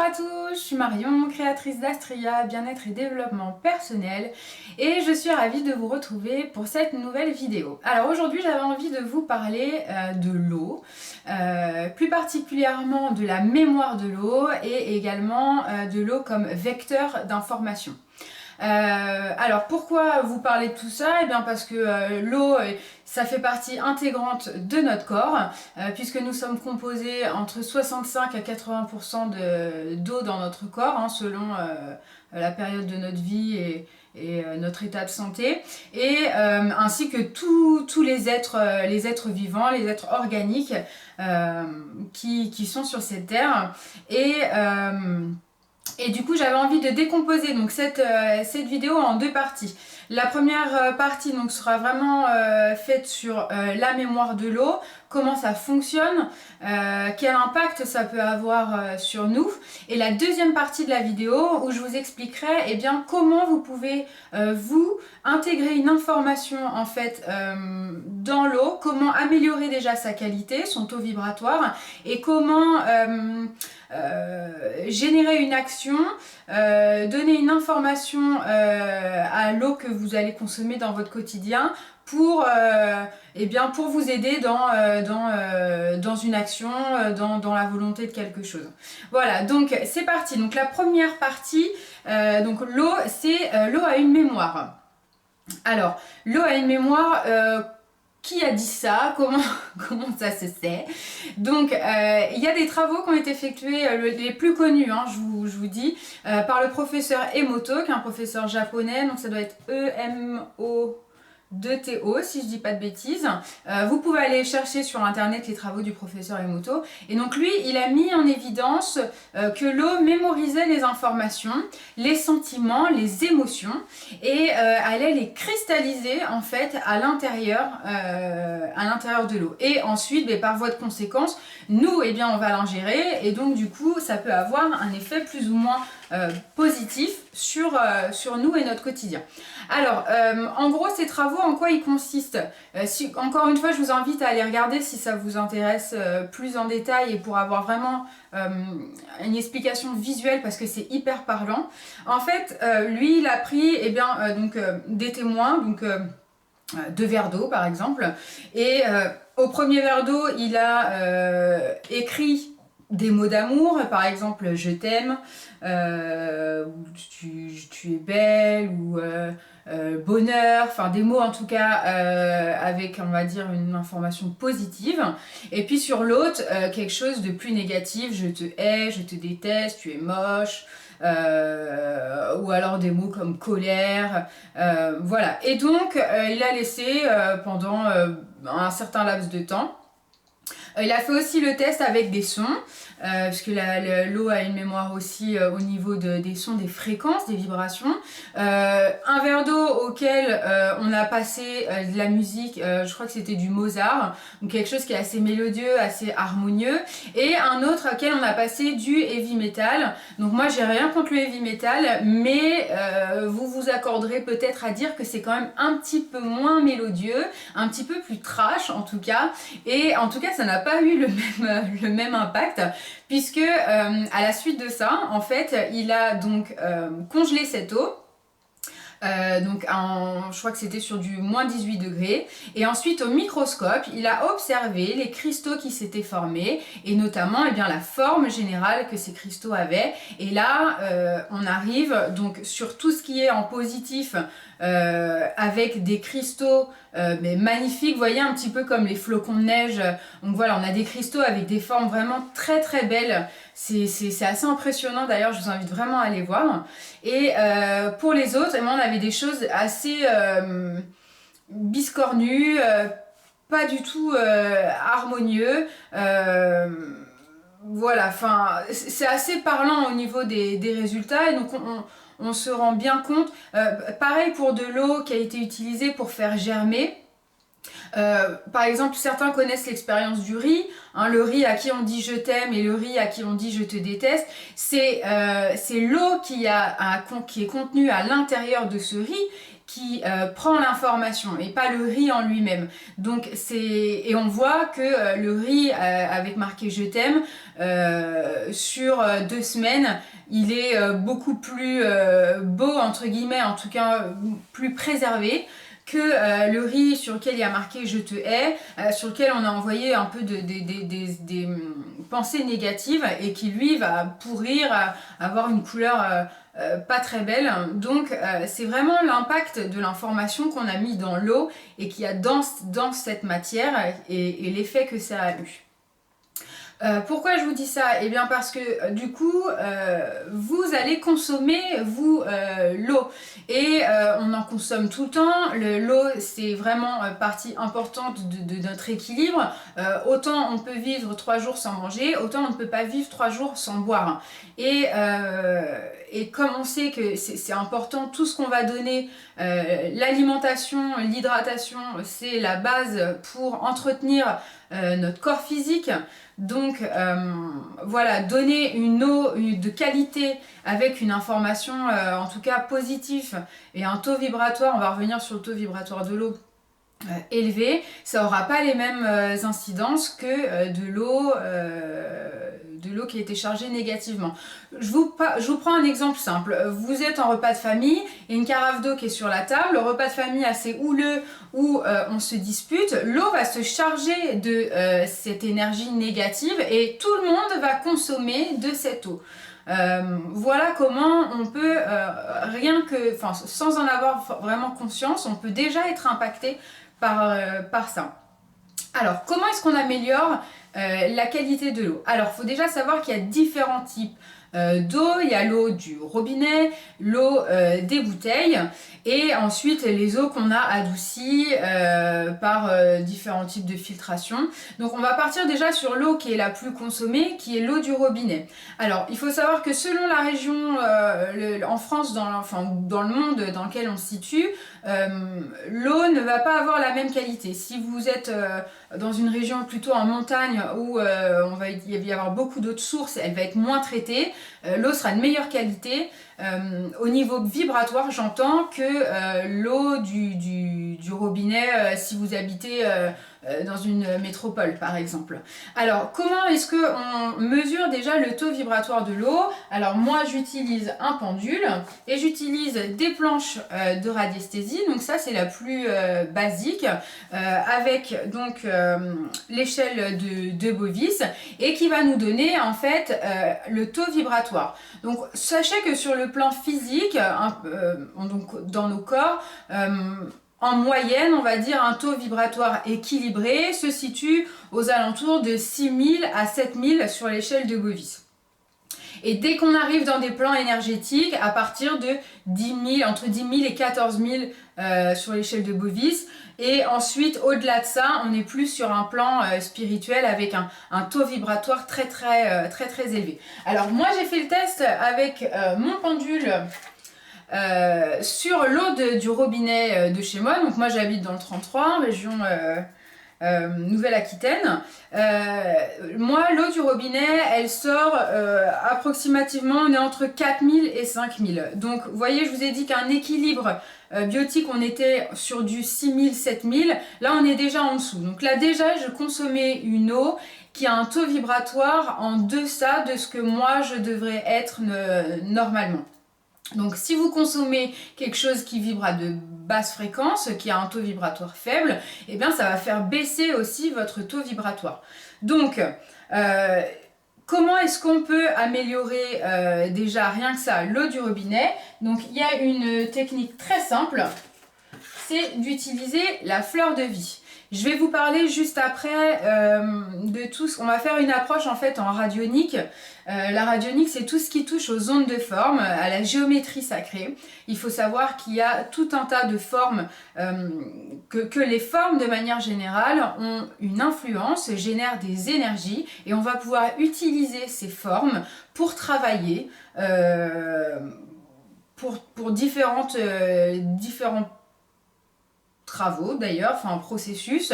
à tous, je suis Marion, créatrice d'Astria, bien-être et développement personnel et je suis ravie de vous retrouver pour cette nouvelle vidéo. Alors aujourd'hui j'avais envie de vous parler de l'eau, plus particulièrement de la mémoire de l'eau et également de l'eau comme vecteur d'information. Alors pourquoi vous parler de tout ça? Eh bien parce que l'eau, ça fait partie intégrante de notre corps, puisque nous sommes composés entre 65 à 80% d'eau dans notre corps, hein, selon la période de notre vie et notre état de santé, et ainsi que tous les êtres vivants, les êtres organiques qui sont sur cette terre. Et du coup, j'avais envie de décomposer donc cette vidéo en deux parties. La première partie donc, sera vraiment faite sur la mémoire de l'eau, comment ça fonctionne, quel impact ça peut avoir sur nous. Et la deuxième partie de la vidéo où je vous expliquerai eh bien, comment vous pouvez vous intégrer une information en fait dans l'eau, comment améliorer déjà sa qualité, son taux vibratoire et comment générer une action, donner une information à l'eau que vous allez consommer dans votre quotidien pour vous aider dans une action, dans la volonté de quelque chose. Voilà, donc c'est parti. Donc la première partie, donc l'eau, c'est l'eau a une mémoire. Alors, l'eau a une mémoire. Qui a dit ça? Comment ça se sait? Donc, il y a des travaux qui ont été effectués, les plus connus, hein, je vous dis, par le professeur Emoto, qui est un professeur japonais, donc ça doit être E-M-O... de Théo, si je dis pas de bêtises. Vous pouvez aller chercher sur internet les travaux du professeur Emoto. Et donc lui, il a mis en évidence que l'eau mémorisait les informations, les sentiments, les émotions et allait les cristalliser en fait à l'intérieur de l'eau. Et ensuite, par voie de conséquence, nous, eh bien, on va l'ingérer et donc du coup, ça peut avoir un effet plus ou moins positif sur nous et notre quotidien. Alors, en gros, ces travaux, en quoi ils consistent? Encore une fois, je vous invite à aller regarder si ça vous intéresse plus en détail et pour avoir vraiment une explication visuelle parce que c'est hyper parlant. En fait, lui, il a pris des témoins, donc 2 verres d'eau par exemple, et au premier verre d'eau, il a écrit des mots d'amour, par exemple je t'aime, tu es belle, ou bonheur, enfin des mots en tout cas avec on va dire une information positive. Et puis sur l'autre, quelque chose de plus négatif, je te hais, je te déteste, tu es moche. Ou alors des mots comme colère, voilà. Et donc il a laissé pendant un certain laps de temps. Il a fait aussi le test avec des sons, parce que l'eau a une mémoire aussi au niveau des sons, des fréquences, des vibrations. Un verre d'eau auquel on a passé de la musique, je crois que c'était du Mozart, donc quelque chose qui est assez mélodieux, assez harmonieux, et un autre auquel on a passé du heavy metal. Donc moi j'ai rien contre le heavy metal, mais vous vous accorderez peut-être à dire que c'est quand même un petit peu moins mélodieux, un petit peu plus trash en tout cas, et en tout cas ça n'a pas eu le même impact, puisque à la suite de ça, en fait, il a donc congelé cette eau. Je crois que c'était sur du moins 18 degrés, et ensuite au microscope il a observé les cristaux qui s'étaient formés et notamment la forme générale que ces cristaux avaient. Et là on arrive donc sur tout ce qui est en positif, avec des cristaux mais magnifiques, vous voyez, un petit peu comme les flocons de neige. Donc voilà, on a des cristaux avec des formes vraiment très très belles. C'est assez impressionnant, d'ailleurs je vous invite vraiment à aller voir. Et pour les autres, on avait des choses assez biscornues, pas du tout harmonieux. Voilà, enfin c'est assez parlant au niveau des résultats, et donc on se rend bien compte. Pareil pour de l'eau qui a été utilisée pour faire germer. Par exemple, certains connaissent l'expérience du riz, hein, le riz à qui on dit je t'aime et le riz à qui on dit je te déteste. C'est l'eau qui est contenue à l'intérieur de ce riz qui prend l'information et pas le riz en lui-même. Donc et on voit que le riz avec marqué je t'aime sur 2 semaines, il est beaucoup plus beau entre guillemets, en tout cas plus préservé que le riz sur lequel il y a marqué je te hais, sur lequel on a envoyé un peu des pensées négatives et qui lui va pourrir, avoir une couleur pas très belle. Donc c'est vraiment l'impact de l'information qu'on a mis dans l'eau et qui a dans cette matière et l'effet que ça a eu. Pourquoi je vous dis ça? Eh bien parce que du coup, vous allez consommer, vous, l'eau. Et on en consomme tout le temps. L'eau, c'est vraiment partie importante de notre équilibre. Autant on peut vivre 3 jours sans manger, autant on ne peut pas vivre 3 jours sans boire. Et comme on sait que c'est important, tout ce qu'on va donner, l'alimentation, l'hydratation, c'est la base pour entretenir notre corps physique. Donc voilà, donner une eau de qualité avec une information en tout cas positive et un taux vibratoire, on va revenir sur le taux vibratoire de l'eau élevé, ça n'aura pas les mêmes incidences que de l'eau qui a été chargée négativement. Je vous prends un exemple simple. Vous êtes en repas de famille, il y a une carafe d'eau qui est sur la table, le repas de famille assez houleux où on se dispute, l'eau va se charger de cette énergie négative et tout le monde va consommer de cette eau. Voilà comment on peut, sans en avoir vraiment conscience, on peut déjà être impacté par ça. Alors, comment est-ce qu'on améliore la qualité de l'eau? Alors, il faut déjà savoir qu'il y a différents types d'eau. Il y a l'eau du robinet, l'eau des bouteilles et ensuite les eaux qu'on a adoucies par différents types de filtration. Donc on va partir déjà sur l'eau qui est la plus consommée, qui est l'eau du robinet. Alors il faut savoir que selon la région en France, dans le monde dans lequel on se situe, l'eau ne va pas avoir la même qualité. Si vous êtes dans une région plutôt en montagne où il va y avoir beaucoup d'eau de source, elle va être moins traitée, l'eau sera de meilleure qualité. Au niveau vibratoire, j'entends que l'eau du robinet, si vous habitez dans une métropole par exemple. Alors comment est-ce qu'on mesure déjà le taux vibratoire de l'eau? Alors moi j'utilise un pendule et j'utilise des planches de radiesthésie, donc ça c'est la plus basique, avec donc l'échelle de Bovis et qui va nous donner en fait le taux vibratoire. Donc sachez que sur le plan physique, donc dans nos corps, en moyenne, on va dire un taux vibratoire équilibré se situe aux alentours de 6000 à 7000 sur l'échelle de Bovis. Et dès qu'on arrive dans des plans énergétiques, à partir de entre 10 000 et 14 000 sur l'échelle de Bovis, et ensuite au-delà de ça, on est plus sur un plan spirituel avec un taux vibratoire très élevé. Alors moi j'ai fait le test avec mon pendule sur l'eau du robinet de chez moi. Donc moi j'habite dans le 33, région Nouvelle-Aquitaine. Moi l'eau du robinet elle sort approximativement, on est entre 4000 et 5000. Donc vous voyez, je vous ai dit qu'un équilibre biotique on était sur du 6000, 7000, là on est déjà en dessous. Donc là déjà je consommais une eau qui a un taux vibratoire en deçà de ce que moi je devrais être normalement. Donc si vous consommez quelque chose qui vibre à de basse fréquence, qui a un taux vibratoire faible, eh bien ça va faire baisser aussi votre taux vibratoire. Donc comment est-ce qu'on peut améliorer déjà rien que ça, l'eau du robinet? Donc il y a une technique très simple, c'est d'utiliser la fleur de vie. Je vais vous parler juste après de tout ce qu'on va faire, une approche en fait en radionique. La radionique, c'est tout ce qui touche aux ondes de forme, à la géométrie sacrée. Il faut savoir qu'il y a tout un tas de formes, que les formes de manière générale ont une influence, génèrent des énergies et on va pouvoir utiliser ces formes pour travailler pour différents travaux d'ailleurs, enfin un processus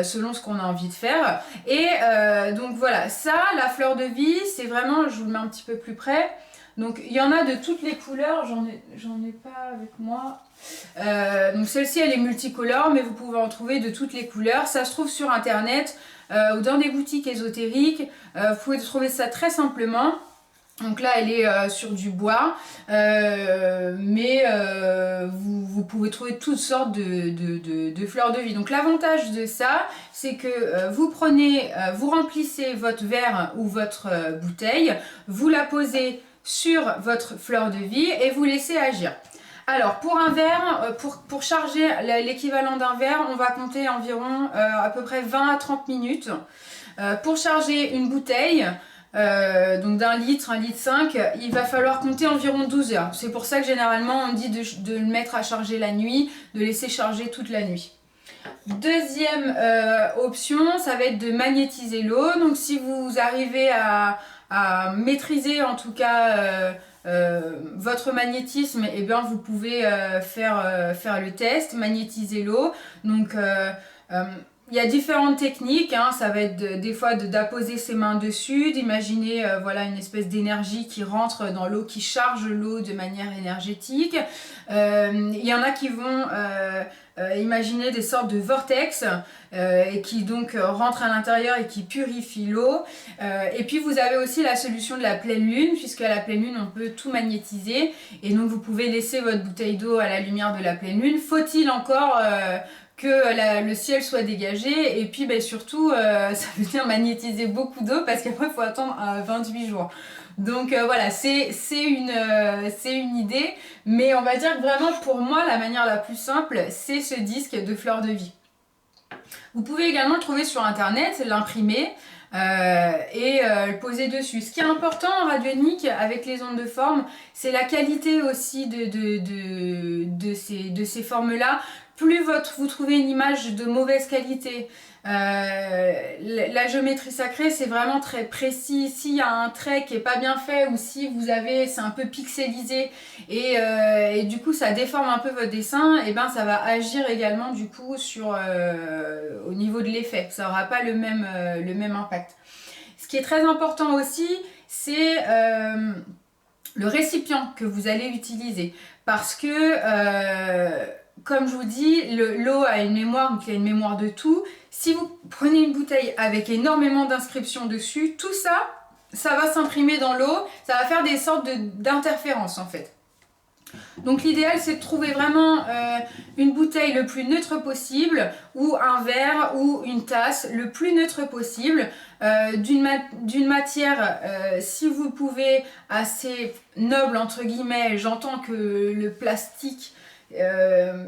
selon ce qu'on a envie de faire. Et donc voilà, ça, la fleur de vie, c'est vraiment, je vous le mets un petit peu plus près, Donc il y en a de toutes les couleurs, j'en ai pas avec moi. Donc celle-ci elle est multicolore, mais vous pouvez en trouver de toutes les couleurs. Ça se trouve sur internet ou dans des boutiques ésotériques. Vous pouvez trouver ça très simplement. Donc là elle est sur du bois, mais vous pouvez trouver toutes sortes de fleurs de vie. Donc l'avantage de ça, c'est que vous prenez, vous remplissez votre verre ou votre bouteille, vous la posez sur votre fleur de vie et vous laissez agir. Alors pour un verre, pour charger l'équivalent d'un verre, on va compter environ à peu près 20 à 30 minutes. Pour charger une bouteille, donc d'1 litre, 1 litre 5, il va falloir compter environ 12 heures. C'est pour ça que généralement on dit de le mettre à charger la nuit, de laisser charger toute la nuit. Deuxième option, ça va être de magnétiser l'eau. Donc si vous arrivez à maîtriser en tout cas votre magnétisme, et bien vous pouvez faire le test, magnétiser l'eau. Donc il y a différentes techniques, hein. Ça va être des fois d'apposer ses mains dessus, d'imaginer voilà, une espèce d'énergie qui rentre dans l'eau, qui charge l'eau de manière énergétique. Il y en a qui vont imaginer des sortes de vortex et qui donc rentrent à l'intérieur et qui purifient l'eau. Et puis vous avez aussi la solution de la pleine lune, puisque à la pleine lune on peut tout magnétiser et donc vous pouvez laisser votre bouteille d'eau à la lumière de la pleine lune. Faut-il encore que le ciel soit dégagé, et puis surtout ça veut dire magnétiser beaucoup d'eau parce qu'après il faut attendre 28 jours. Donc voilà, c'est une idée, mais on va dire que vraiment pour moi la manière la plus simple c'est ce disque de fleurs de vie. Vous pouvez également le trouver sur internet, l'imprimer et le poser dessus. Ce qui est important en radionique avec les ondes de forme, c'est la qualité aussi de ces formes-là. Plus vous trouvez une image de mauvaise qualité, la géométrie sacrée c'est vraiment très précis. S'il y a un trait qui est pas bien fait ou si c'est un peu pixelisé et du coup ça déforme un peu votre dessin, et ben ça va agir également du coup au niveau de l'effet. Ça n'aura pas le même impact. Ce qui est très important aussi, c'est le récipient que vous allez utiliser, parce que comme je vous dis, l'eau a une mémoire, donc il y a une mémoire de tout. Si vous prenez une bouteille avec énormément d'inscriptions dessus, tout ça, ça va s'imprimer dans l'eau, ça va faire des sortes d'interférences en fait. Donc l'idéal c'est de trouver vraiment une bouteille le plus neutre possible, ou un verre ou une tasse le plus neutre possible, d'une matière si vous pouvez assez noble entre guillemets. J'entends que le plastique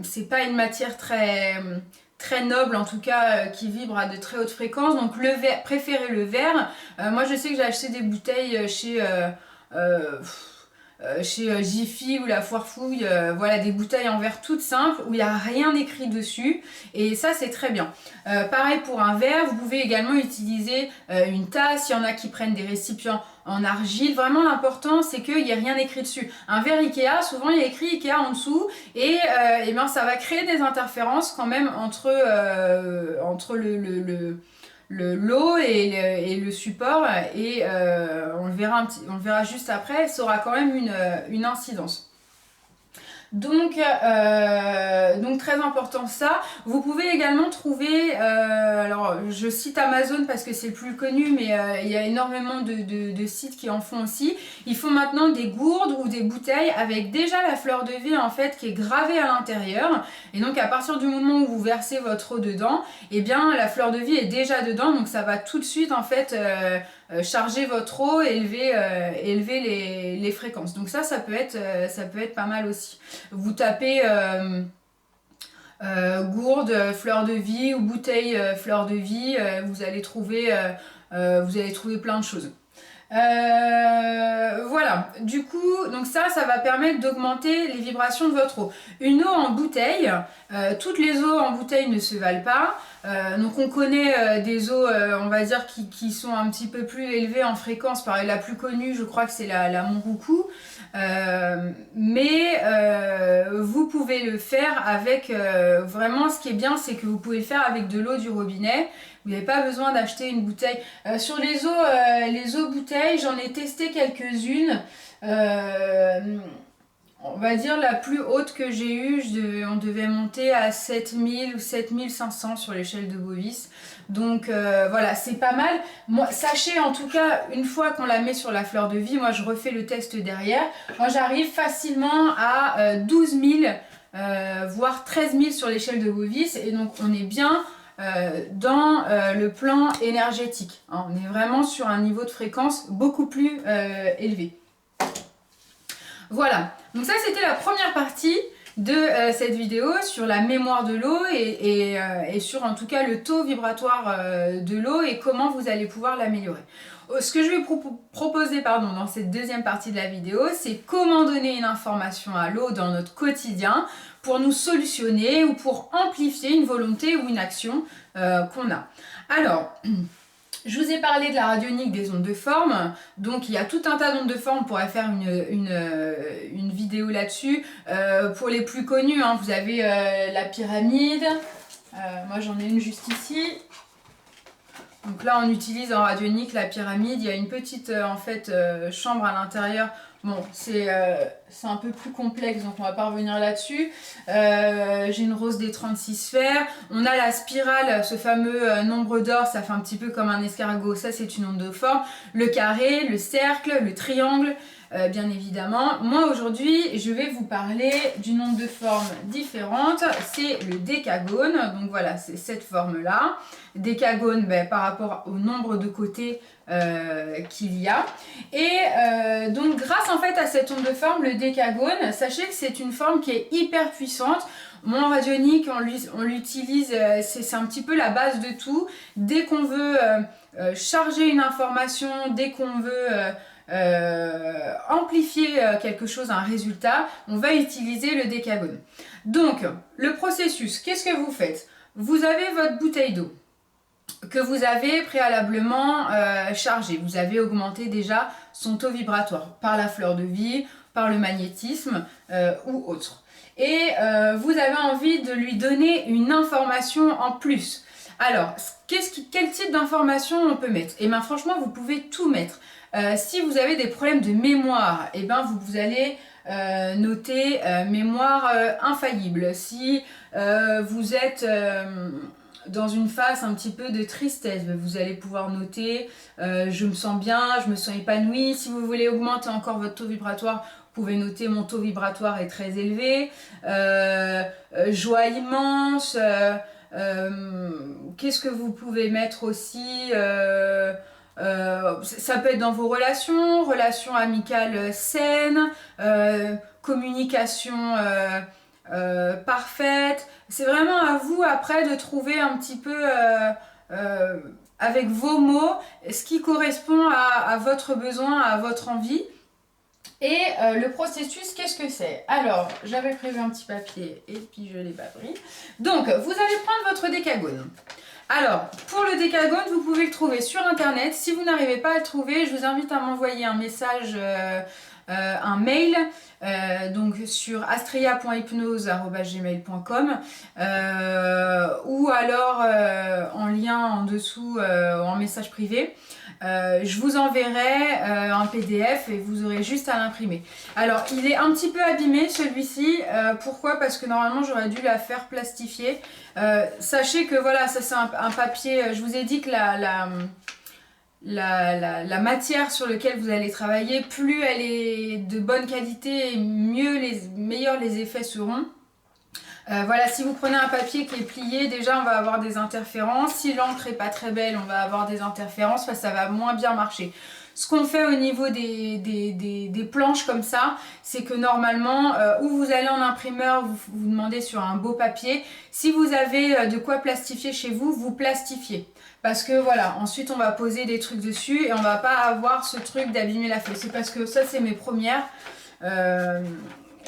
c'est pas une matière très noble, en tout cas qui vibre à de très hautes fréquences, donc préférez le verre. Moi je sais que j'ai acheté des bouteilles chez Jiffy ou la Foire Fouille, voilà, des bouteilles en verre toutes simples où il n'y a rien écrit dessus, et ça c'est très bien. Pareil pour un verre, vous pouvez également utiliser une tasse. Il y en a qui prennent des récipients en argile. Vraiment l'important c'est qu'il n'y ait rien écrit dessus. Un verre Ikea, souvent il y a écrit Ikea en dessous, et ben, ça va créer des interférences quand même entre l'eau et le support, et on le verra juste après, ça aura quand même une incidence. Donc très important ça. Vous pouvez également trouver, alors je cite Amazon parce que c'est le plus connu, mais il y a énormément de sites qui en font aussi. Ils font maintenant des gourdes ou des bouteilles avec déjà la fleur de vie en fait qui est gravée à l'intérieur, et donc à partir du moment où vous versez votre eau dedans, et bien la fleur de vie est déjà dedans, donc ça va tout de suite en fait charger votre eau et élever les fréquences. Donc ça peut être pas mal aussi. Vous tapez gourde fleur de vie ou bouteille fleur de vie, vous allez trouver plein de choses. Voilà, du coup, donc ça va permettre d'augmenter les vibrations de votre eau. Une eau en bouteille, toutes les eaux en bouteille ne se valent pas. Donc on connaît des eaux, on va dire, qui sont un petit peu plus élevées en fréquence. Pareil, la plus connue, je crois que c'est la Monroucou. Mais vous pouvez le faire avec, vraiment ce qui est bien, c'est que vous pouvez le faire avec de l'eau du robinet. Vous n'avez pas besoin d'acheter une bouteille. Sur les eaux bouteilles, j'en ai testé quelques-unes. On va dire la plus haute que j'ai eue, on devait monter à 7000 ou 7500 sur l'échelle de Bovis. Donc voilà, c'est pas mal. Moi, sachez en tout cas, une fois qu'on la met sur la fleur de vie, moi je refais le test derrière. Moi j'arrive facilement à 12 000, voire 13 000 sur l'échelle de Bovis. Et donc on est bien dans le plan énergétique. Hein. On est vraiment sur un niveau de fréquence beaucoup plus élevé. Voilà, donc ça c'était la première partie de cette vidéo sur la mémoire de l'eau et sur en tout cas le taux vibratoire de l'eau et comment vous allez pouvoir l'améliorer. Ce que je vais proposer dans cette deuxième partie de la vidéo, c'est comment donner une information à l'eau dans notre quotidien pour nous solutionner ou pour amplifier une volonté ou une action qu'on a. Alors, je vous ai parlé de la radionique des ondes de forme, donc il y a tout un tas d'ondes de forme, on pourrait faire une vidéo là-dessus. Pour les plus connus, hein, vous avez la pyramide, moi j'en ai une juste ici. Donc là on utilise en radionique la pyramide, il y a une petite chambre à l'intérieur. Bon, c'est un peu plus complexe, donc on va pas revenir là-dessus. J'ai une rose des 36 sphères. On a la spirale, ce fameux nombre d'or, ça fait un petit peu comme un escargot. Ça, c'est une onde de forme. Le carré, le cercle, le triangle, bien évidemment. Moi, aujourd'hui, je vais vous parler d'une onde de forme différente. C'est le décagone. Donc voilà, c'est cette forme-là. Décagone, par rapport au nombre de côtés qu'il y a. Et donc grâce en fait à cette onde de forme, le décagone, sachez que c'est une forme qui est hyper puissante. Moi en radionique, on l'utilise, c'est un petit peu la base de tout. Dès qu'on veut charger une information, dès qu'on veut amplifier quelque chose, un résultat, on va utiliser le décagone. Donc le processus, qu'est-ce que vous faites? Vous avez votre bouteille d'eau que vous avez préalablement chargé. Vous avez augmenté déjà son taux vibratoire par la fleur de vie, par le magnétisme ou autre. Et vous avez envie de lui donner une information en plus. Alors, quel type d'information on peut mettre? Et bien franchement, vous pouvez tout mettre. Si vous avez des problèmes de mémoire, et ben vous allez noter mémoire infaillible. Si vous êtes dans une phase un petit peu de tristesse, vous allez pouvoir noter je me sens bien, je me sens épanouie. Si vous voulez augmenter encore votre taux vibratoire, vous pouvez noter mon taux vibratoire est très élevé, joie immense. Qu'est-ce que vous pouvez mettre aussi? Ça peut être dans vos relations amicales saines, communication parfaite. C'est vraiment à vous après de trouver un petit peu avec vos mots ce qui correspond à votre besoin, à votre envie. Et le processus, qu'est-ce que c'est? Alors, j'avais prévu un petit papier et puis je l'ai pas pris. Donc, vous allez prendre votre décagone. Alors, pour le décagone, vous pouvez le trouver sur internet. Si vous n'arrivez pas à le trouver, je vous invite à m'envoyer un message, un mail, donc sur astrea.hypnose@gmail.com ou alors en lien en dessous, en message privé. Je vous enverrai un PDF et vous aurez juste à l'imprimer. Alors, il est un petit peu abîmé celui-ci. Pourquoi? Parce que normalement, j'aurais dû la faire plastifier. Sachez que voilà, ça c'est un papier. Je vous ai dit que la matière sur laquelle vous allez travailler, plus elle est de bonne qualité, meilleurs les effets seront. Voilà, si vous prenez un papier qui est plié, déjà on va avoir des interférences. Si l'encre n'est pas très belle, on va avoir des interférences, ça va moins bien marcher. Ce qu'on fait au niveau des planches comme ça, c'est que normalement, où vous allez en imprimeur, vous demandez sur un beau papier. Si vous avez de quoi plastifier chez vous, vous plastifiez. Parce que voilà, ensuite on va poser des trucs dessus et on va pas avoir ce truc d'abîmer la feuille. C'est parce que ça c'est mes premières.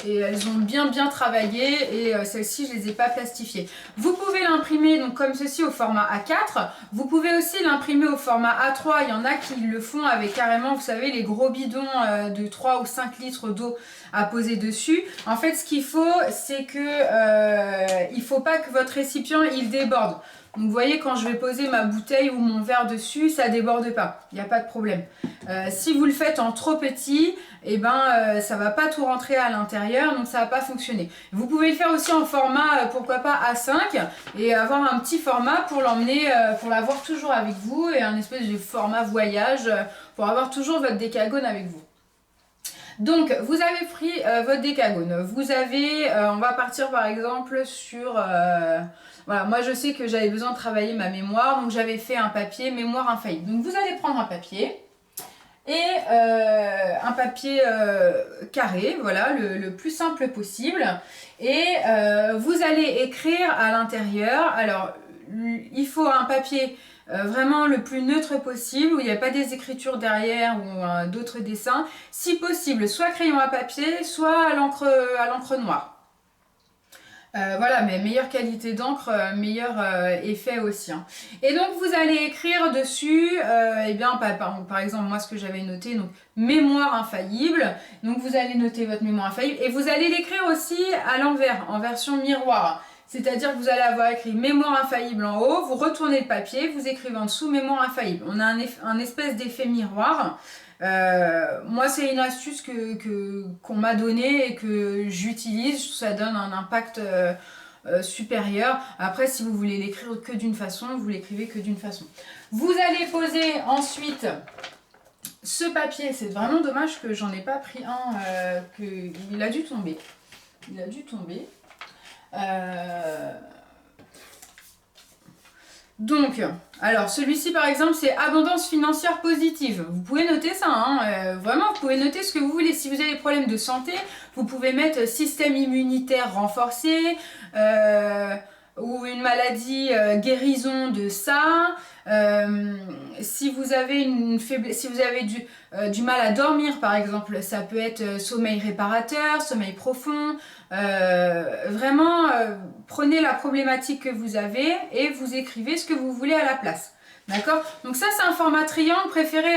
et elles ont bien travaillé et celles-ci je les ai pas plastifiées. Vous pouvez l'imprimer donc comme ceci au format A4, vous pouvez aussi l'imprimer au format A3, il y en a qui le font avec carrément vous savez les gros bidons de 3 ou 5 litres d'eau à poser dessus. En fait ce qu'il faut c'est que il faut pas que votre récipient il déborde. Donc vous voyez quand je vais poser ma bouteille ou mon verre dessus, ça déborde pas, il n'y a pas de problème. Si vous le faites en trop petit, et ben ça va pas tout rentrer à l'intérieur, donc ça va pas fonctionner. Vous pouvez le faire aussi en format, pourquoi pas A5, et avoir un petit format pour l'emmener, pour l'avoir toujours avec vous, et un espèce de format voyage, pour avoir toujours votre décagone avec vous. Donc, vous avez pris votre décagone. Vous avez, on va partir par exemple sur... voilà, moi je sais que j'avais besoin de travailler ma mémoire, donc j'avais fait un papier mémoire infaillible. Donc vous allez prendre un papier, et un papier carré, voilà, le plus simple possible. Et vous allez écrire à l'intérieur. Alors, il faut un papier... vraiment le plus neutre possible, où il n'y a pas des écritures derrière ou d'autres dessins. Si possible, soit crayon à papier, soit à l'encre noire. Voilà, mais meilleure qualité d'encre, meilleur effet aussi. Hein. Et donc vous allez écrire dessus, eh bien par exemple moi ce que j'avais noté, donc mémoire infaillible. Donc vous allez noter votre mémoire infaillible et vous allez l'écrire aussi à l'envers, en version miroir. C'est-à-dire que vous allez avoir écrit mémoire infaillible en haut, vous retournez le papier, vous écrivez en dessous mémoire infaillible. On a un espèce d'effet miroir. Moi c'est une astuce qu'on m'a donnée et que j'utilise, ça donne un impact supérieur. Après si vous voulez l'écrire que d'une façon, vous l'écrivez que d'une façon. Vous allez poser ensuite ce papier, c'est vraiment dommage que j'en ai pas pris un, il a dû tomber. Il a dû tomber. Donc, alors celui-ci par exemple c'est abondance financière positive. Vous pouvez noter ça, hein, vraiment vous pouvez noter ce que vous voulez. Si vous avez des problèmes de santé, vous pouvez mettre système immunitaire renforcé ou une maladie guérison de ça. Si vous avez une faiblesse, si vous avez du mal à dormir par exemple, ça peut être sommeil réparateur, sommeil profond. Vraiment prenez la problématique que vous avez et vous écrivez ce que vous voulez à la place. D'accord? Donc ça c'est un format triangle, préférez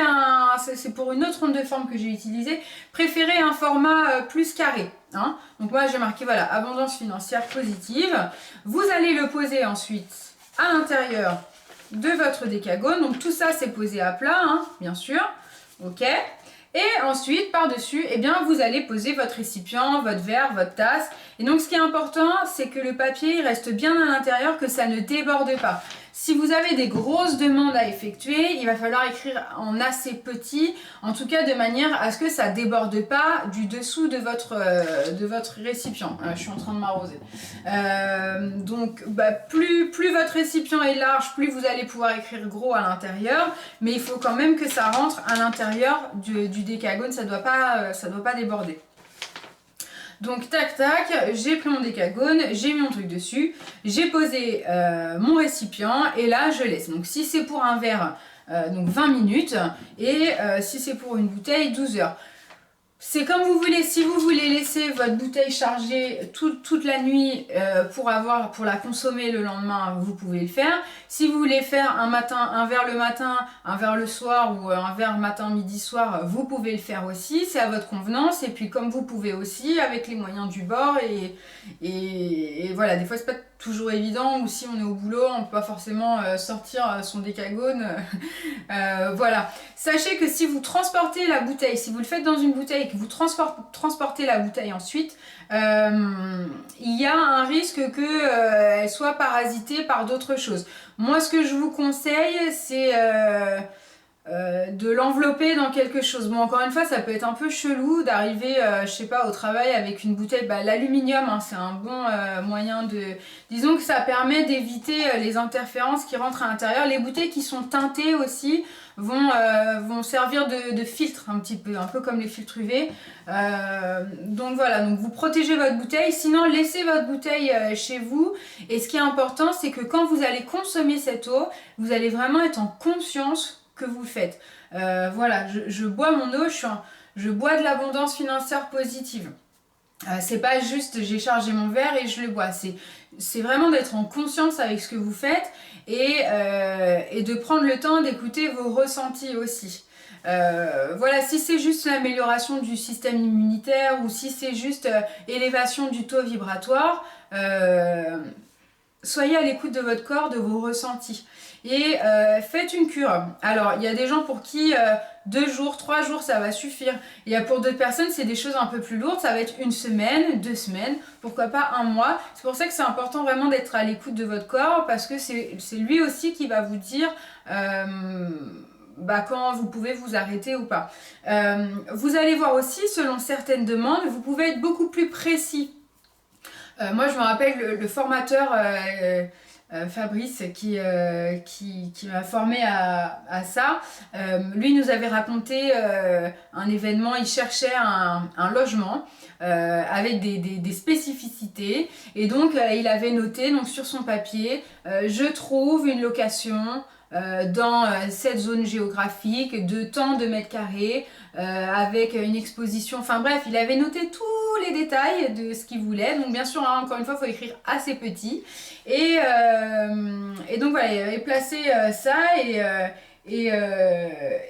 c'est pour une autre onde de forme que j'ai utilisé, préférez un format plus carré. Hein? Donc moi j'ai marqué voilà, abondance financière positive. Vous allez le poser ensuite à l'intérieur de votre décagone. Donc tout ça c'est posé à plat, hein, bien sûr. Ok? Et ensuite, par-dessus, eh bien, vous allez poser votre récipient, votre verre, votre tasse. Et donc, ce qui est important, c'est que le papier il reste bien à l'intérieur, que ça ne déborde pas. Si vous avez des grosses demandes à effectuer, il va falloir écrire en assez petit, en tout cas de manière à ce que ça ne déborde pas du dessous de votre récipient. Je suis en train de m'arroser. Donc, plus votre récipient est large, plus vous allez pouvoir écrire gros à l'intérieur, mais il faut quand même que ça rentre à l'intérieur du décagone, ça doit pas déborder. Donc tac tac, j'ai pris mon décagone, j'ai mis mon truc dessus, j'ai posé mon récipient et là je laisse. Donc si c'est pour un verre, donc 20 minutes et si c'est pour une bouteille, 12 heures. C'est comme vous voulez, si vous voulez laisser votre bouteille chargée toute la nuit pour la consommer le lendemain, vous pouvez le faire. Si vous voulez faire un verre le matin, un verre le soir ou un verre matin, midi, soir, vous pouvez le faire aussi, c'est à votre convenance. Et puis comme vous pouvez aussi, avec les moyens du bord et voilà, des fois c'est pas toujours évident ou si on est au boulot, on peut pas forcément sortir son décagone. Voilà. Sachez que si vous transportez la bouteille, si vous le faites dans une bouteille et que vous transportez la bouteille ensuite, il y a un risque qu'elle soit parasitée par d'autres choses. Moi, ce que je vous conseille, c'est de l'envelopper dans quelque chose. Bon, encore une fois, ça peut être un peu chelou d'arriver, je sais pas, au travail avec une bouteille. L'aluminium, hein, c'est un bon moyen de... Disons que ça permet d'éviter les interférences qui rentrent à l'intérieur. Les bouteilles qui sont teintées aussi vont servir de filtre un petit peu, un peu comme les filtres UV. Donc voilà, donc vous protégez votre bouteille. Sinon, laissez votre bouteille chez vous. Et ce qui est important, c'est que quand vous allez consommer cette eau, vous allez vraiment être en conscience que vous faites. Voilà, je bois mon eau, je bois de l'abondance financière positive. C'est pas juste j'ai chargé mon verre et je le bois, c'est vraiment d'être en conscience avec ce que vous faites et de prendre le temps d'écouter vos ressentis aussi. Voilà, si c'est juste l'amélioration du système immunitaire ou si c'est juste élévation du taux vibratoire, soyez à l'écoute de votre corps, de vos ressentis. Et faites une cure. Alors, il y a des gens pour qui 2 jours, 3 jours, ça va suffire. Il y a pour d'autres personnes, c'est des choses un peu plus lourdes. Ça va être 1 semaine, 2 semaines, pourquoi pas 1 mois. C'est pour ça que c'est important vraiment d'être à l'écoute de votre corps parce que c'est lui aussi qui va vous dire quand vous pouvez vous arrêter ou pas. Vous allez voir aussi, selon certaines demandes, vous pouvez être beaucoup plus précis. Moi, je me rappelle le formateur Fabrice qui m'a formé à ça. Lui nous avait raconté un événement, il cherchait un logement avec des spécificités. Et donc, il avait noté donc, sur son papier, je trouve une location dans cette zone géographique de tant de mètres carrés avec une exposition, enfin bref, il avait noté tous les détails de ce qu'il voulait. Donc bien sûr, hein, encore une fois, il faut écrire assez petit. Et donc voilà, il avait placé ça et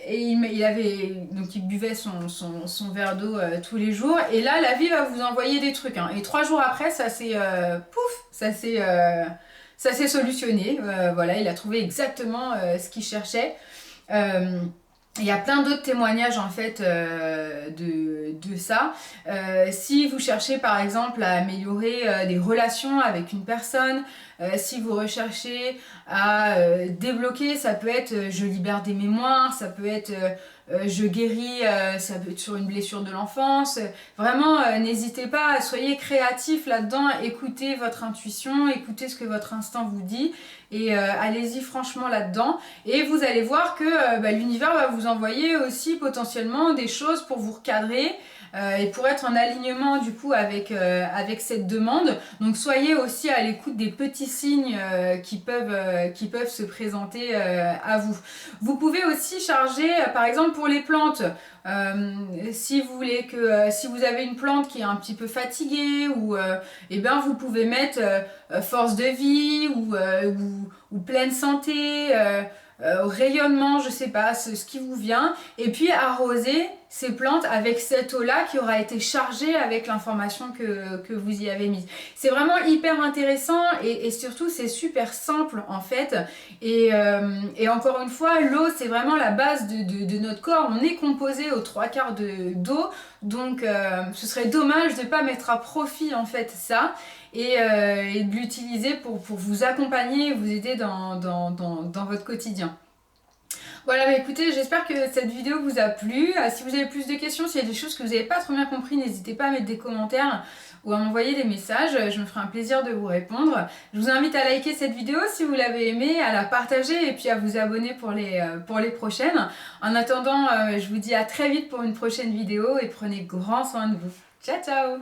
il buvait son verre d'eau tous les jours. Et là, la vie va vous envoyer des trucs. Hein. Et 3 jours après, ça s'est solutionné. Voilà, il a trouvé exactement ce qu'il cherchait. Il y a plein d'autres témoignages en fait de ça. Si vous cherchez par exemple à améliorer des relations avec une personne, si vous recherchez à débloquer, ça peut être je libère des mémoires, ça peut être je guéris, ça peut être sur une blessure de l'enfance. Vraiment, n'hésitez pas, soyez créatif là-dedans, écoutez votre intuition, écoutez ce que votre instinct vous dit et allez-y franchement là-dedans. Et vous allez voir que l'univers va vous envoyer aussi potentiellement des choses pour vous recadrer et pour être en alignement du coup avec cette demande. Donc soyez aussi à l'écoute des petits signes qui peuvent se présenter à vous. Vous pouvez aussi charger par exemple pour les plantes. Si vous voulez si vous avez une plante qui est un petit peu fatiguée ou vous pouvez mettre force de vie ou pleine santé, rayonnement, je sais pas, ce qui vous vient, et puis arroser ces plantes avec cette eau-là qui aura été chargée avec l'information que vous y avez mise. C'est vraiment hyper intéressant et surtout c'est super simple en fait. Et encore une fois, l'eau c'est vraiment la base de notre corps. On est composé aux 3/4 d'eau, donc ce serait dommage de ne pas mettre à profit en fait ça. Et de l'utiliser pour vous accompagner et vous aider dans votre quotidien. Voilà, écoutez, j'espère que cette vidéo vous a plu. Si vous avez plus de questions, s'il y a des choses que vous n'avez pas trop bien compris, n'hésitez pas à mettre des commentaires ou à m'envoyer des messages. Je me ferai un plaisir de vous répondre. Je vous invite à liker cette vidéo si vous l'avez aimée, à la partager et puis à vous abonner pour les prochaines. En attendant, je vous dis à très vite pour une prochaine vidéo et prenez grand soin de vous. Ciao, ciao!